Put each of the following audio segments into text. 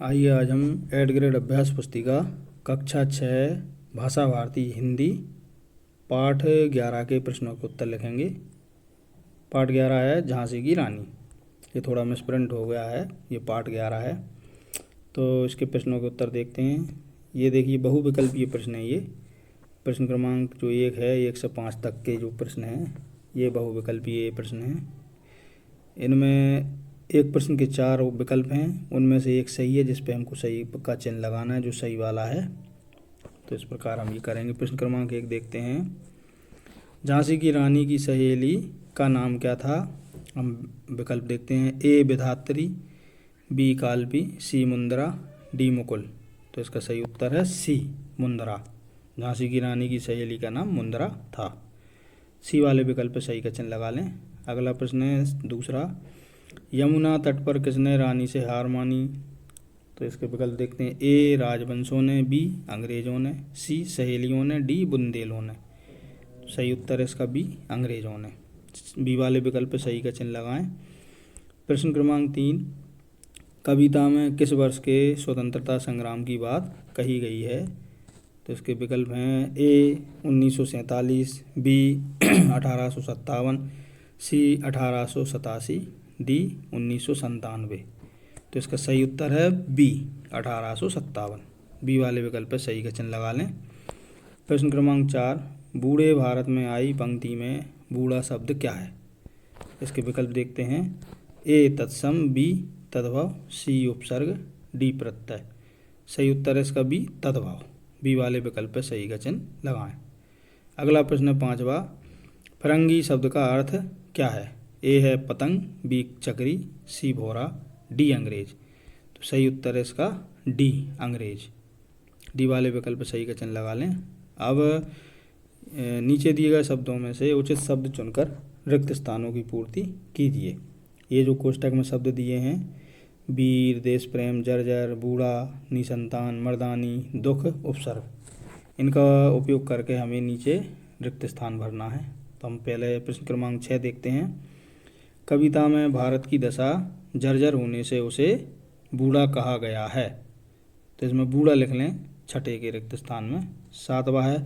आइए आज हम 8 ग्रेड अभ्यास पुस्तिका कक्षा 6 भाषा भारती हिंदी पाठ 11 के प्रश्नों के उत्तर लिखेंगे। पाठ 11 है झांसी की रानी। ये थोड़ा मिसप्रिंट हो गया है, ये पाठ 11 है। तो इसके प्रश्नों के उत्तर देखते हैं। ये देखिए बहुविकल्पीय प्रश्न है। ये प्रश्न क्रमांक जो 1 है 1 से 5 तक के जो प्रश्न हैं ये बहुविकल्पीय प्रश्न हैं। इनमें एक प्रश्न के 4 विकल्प हैं, उनमें से एक सही है जिस पे हमको सही का चिन्ह लगाना है, जो सही वाला है। तो इस प्रकार हम ये करेंगे। प्रश्न क्रमांक 1 देखते हैं। झांसी की रानी की सहेली का नाम क्या था? हम विकल्प देखते हैं। ए विधात्री, बी काल्पी, सी मुंदरा, डी मुकुल। तो इसका सही उत्तर है सी मुंदरा। झांसी की रानी की सहेली का नाम मुंदरा था। सी वाले विकल्प पे सही का चिन्ह लगा लें। अगला प्रश्न है दूसरा। यमुना तट पर किसने रानी से हार मानी? तो इसके विकल्प देखते हैं। ए राजवंशों ने, बी अंग्रेजों ने, सी सहेलियों ने, डी बुंदेलों ने। सही उत्तर है इसका बी अंग्रेजों ने। बी वाले विकल्प पे सही का चिन्ह लगाएं। प्रश्न क्रमांक 3। कविता में किस वर्ष के स्वतंत्रता संग्राम की बात कही गई है? तो इसके विकल्प हैं। ए 1947, बी 1857, सी 1887, डी 1997। तो इसका सही उत्तर है बी 1857। बी वाले विकल्प पर सही का चिन्ह लगा लें। प्रश्न क्रमांक 4। बूढ़े भारत में आई पंक्ति में बूढ़ा शब्द क्या है? इसके विकल्प देखते हैं। ए तत्सम, बी तद्भव, सी उपसर्ग, डी प्रत्यय। सही उत्तर है इसका बी तद्भव। बी वाले विकल्प पर सही का चिन्ह लगाएं। अगला प्रश्न है 5वां। फरंगी शब्द का अर्थ क्या है? ए है पतंग, बी चक्री, सी भौरा, डी अंग्रेज। तो सही उत्तर है इसका डी अंग्रेज। डी वाले विकल्प पर सही का चिन्ह लगा लें। अब नीचे दिए गए शब्दों में से उचित शब्द चुनकर रिक्त स्थानों की पूर्ति कीजिए। ये जो कोष्टक में शब्द दिए हैं, वीर, देश प्रेम, जर्जर, बूढ़ा, निसंतान, मर्दानी, दुख, उपसर्ग, इनका उपयोग करके हमें नीचे रिक्त स्थान भरना है। तो हम पहले प्रश्न क्रमांक 6 देखते हैं। कविता में भारत की दशा जर्जर होने से उसे बूढ़ा कहा गया है। तो इसमें बूढ़ा लिख लें छठे के रिक्त स्थान में। 7वां है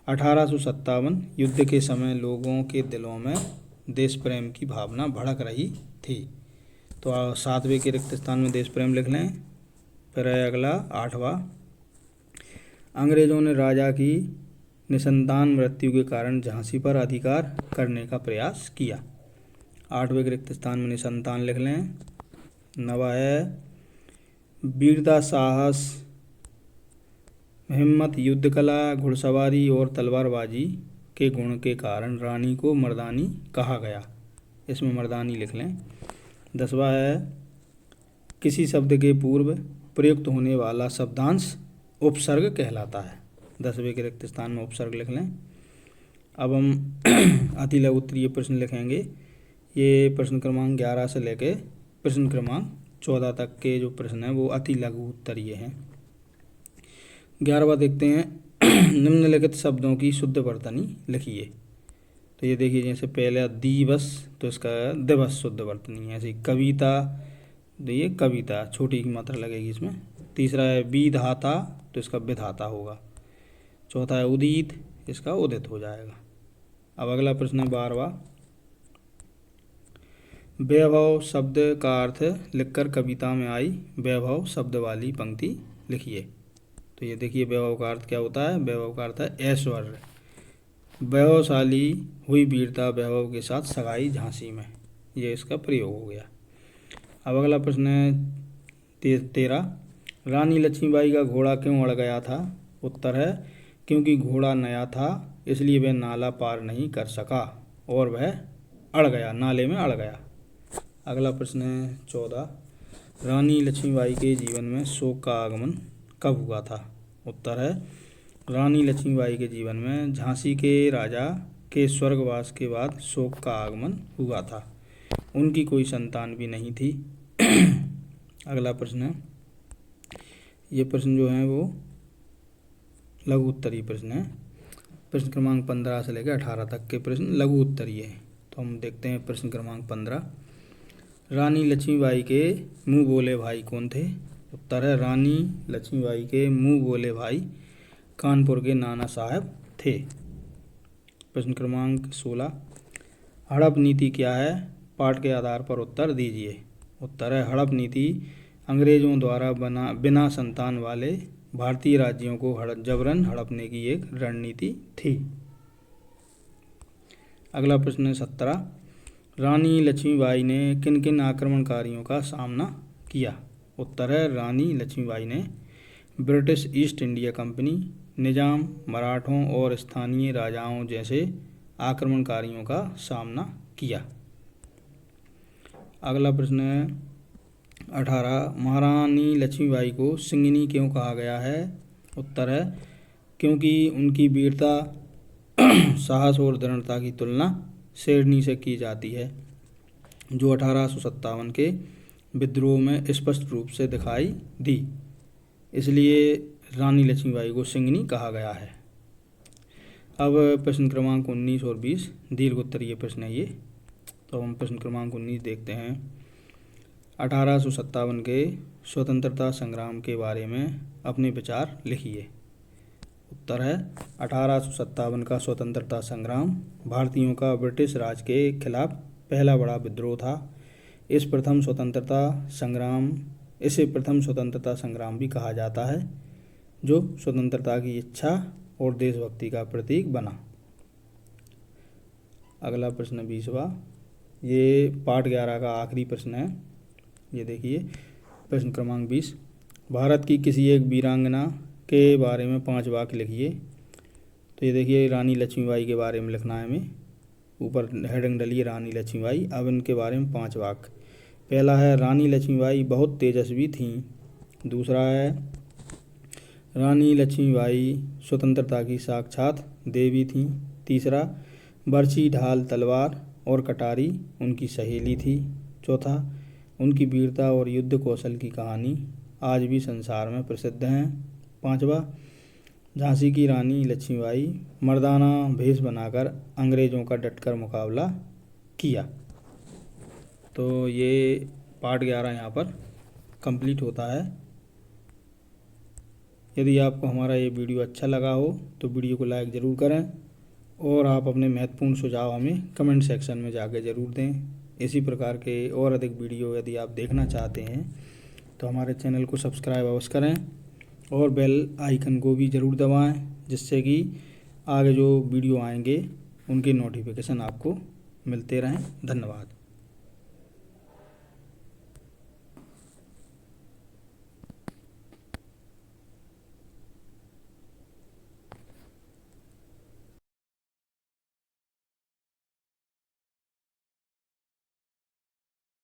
1857। युद्ध के समय लोगों के दिलों में देश प्रेम की भावना भड़क रही थी। तो 7वें के रिक्त स्थान में देश प्रेम लिख लें। फिर है अगला 8वां। अंग्रेजों ने राजा की निसंतान मृत्यु के कारण झांसी पर अधिकार करने का प्रयास किया। 8वें के रिक्त स्थान में निसंतान लिख लें। 9वां है वीरता, साहस, हिम्मत, युद्ध कला, घुड़सवारी और तलवारबाजी के गुण के कारण रानी को मर्दानी कहा गया। इसमें मर्दानी लिख लें। 10वां है किसी शब्द के पूर्व प्रयुक्त होने वाला शब्दांश उपसर्ग कहलाता है। 10वें के रिक्त स्थान में उपसर्ग लिख लें। अब हम अति लघु उत्तरीय प्रश्न लिखेंगे। ये प्रश्न क्रमांक 11 से लेके प्रश्न क्रमांक 14 तक के जो प्रश्न हैं वो अति लघु उत्तरीय हैं। 11वां देखते हैं। निम्नलिखित शब्दों की शुद्ध वर्तनी लिखिए। तो ये देखिए, जैसे पहले दिवस, तो इसका दिवस शुद्ध वर्तनी है। ऐसे कविता, तो ये कविता छोटी की मात्रा लगेगी इसमें। तीसरा है विधाता, तो इसका विधाता होगा। चौथा है उदित, इसका उदित हो जाएगा। अब अगला प्रश्न है 12वां। वैभव शब्द का अर्थ लिखकर कविता में आई वैभव शब्द वाली पंक्ति लिखिए। तो ये देखिए वैभव का अर्थ क्या होता है? वैभव का अर्थ है ऐश्वर्य। वैभवशाली हुई वीरता वैभव के साथ सगाई झांसी में, ये इसका प्रयोग हो गया। अब अगला प्रश्न है 13। रानी लक्ष्मीबाई का घोड़ा क्यों अड़ गया था? उत्तर है क्योंकि घोड़ा नया था, इसलिए वह नाला पार नहीं कर सका और वह अड़ गया, नाले में अड़ गया। अगला प्रश्न है 14। रानी लक्ष्मीबाई के जीवन में शोक का आगमन कब हुआ था? उत्तर है रानी लक्ष्मीबाई के जीवन में झांसी के राजा के स्वर्गवास के बाद शोक का आगमन हुआ था। उनकी कोई संतान भी नहीं थी। अगला प्रश्न है, ये प्रश्न जो है वो लघु उत्तरीय प्रश्न है। प्रश्न क्रमांक 15 से लेकर 18 तक के प्रश्न लघु उत्तरीय हैं। तो हम देखते हैं प्रश्न क्रमांक 15। रानी लक्ष्मीबाई के मुँह बोले भाई कौन थे? उत्तर है रानी लक्ष्मीबाई के मुँह बोले भाई कानपुर के नाना साहब थे। प्रश्न क्रमांक 16, हड़प नीति क्या है? पाठ के आधार पर उत्तर दीजिए। उत्तर है हड़प नीति अंग्रेजों द्वारा बिना संतान वाले भारतीय राज्यों को जबरन हड़पने की एक रणनीति थी। अगला प्रश्न है 17, रानी लक्ष्मीबाई ने किन किन आक्रमणकारियों का सामना किया? उत्तर है रानी लक्ष्मीबाई ने ब्रिटिश ईस्ट इंडिया कंपनी, निजाम, मराठों और स्थानीय राजाओं जैसे आक्रमणकारियों का सामना किया। अगला प्रश्न है 18, महारानी लक्ष्मीबाई को सिंगिनी क्यों कहा गया है? उत्तर है क्योंकि उनकी वीरता, साहस और दृढ़ता की तुलना शेरनी से की जाती है, जो 1857 के विद्रोह में स्पष्ट रूप से दिखाई दी। इसलिए रानी लक्ष्मीबाई को सिंगिनी कहा गया है। अब प्रश्न क्रमांक 19 और 20 दीर्घ उत्तरीय प्रश्न है ये। तो हम प्रश्न क्रमांक 19 देखते हैं। 1857 के स्वतंत्रता संग्राम के बारे में अपने विचार लिखिए। उत्तर है 1857 का स्वतंत्रता संग्राम भारतीयों का ब्रिटिश राज के खिलाफ पहला बड़ा विद्रोह था। इसे प्रथम स्वतंत्रता संग्राम भी कहा जाता है, जो स्वतंत्रता की इच्छा और देशभक्ति का प्रतीक बना। अगला प्रश्न 20वां, ये पाठ 11 का आखिरी प्रश्न है। ये देखिए प्रश्न क्रमांक 20, भारत की किसी एक वीरांगना के बारे में 5 वाक्य लिखिए। तो ये देखिए रानी लक्ष्मीबाई के बारे में लिखना है हमें। ऊपर हेडिंग डलिए रानी लक्ष्मीबाई। अब इनके बारे में 5 वाक्य। पहला है रानी लक्ष्मीबाई बहुत तेजस्वी थीं। दूसरा है रानी लक्ष्मीबाई स्वतंत्रता की साक्षात देवी थीं। तीसरा, बरछी, ढाल, तलवार और कटारी उनकी सहेली थी। चौथा, उनकी वीरता और युद्ध कौशल की कहानी आज भी संसार में प्रसिद्ध हैं। पांचवा, झांसी की रानी लक्ष्मीबाई मर्दाना भेष बनाकर अंग्रेज़ों का डटकर मुकाबला किया। तो ये पार्ट 11 यहाँ पर कंप्लीट होता है। यदि आपको हमारा ये वीडियो अच्छा लगा हो तो वीडियो को लाइक ज़रूर करें और आप अपने महत्वपूर्ण सुझाव हमें कमेंट सेक्शन में जाकर ज़रूर दें। इसी प्रकार के और अधिक वीडियो यदि आप देखना चाहते हैं तो हमारे चैनल को सब्सक्राइब अवश्य करें और बेल आइकन को भी ज़रूर दबाएं, जिससे कि आगे जो वीडियो आएंगे उनके नोटिफिकेशन आपको मिलते रहें। धन्यवाद।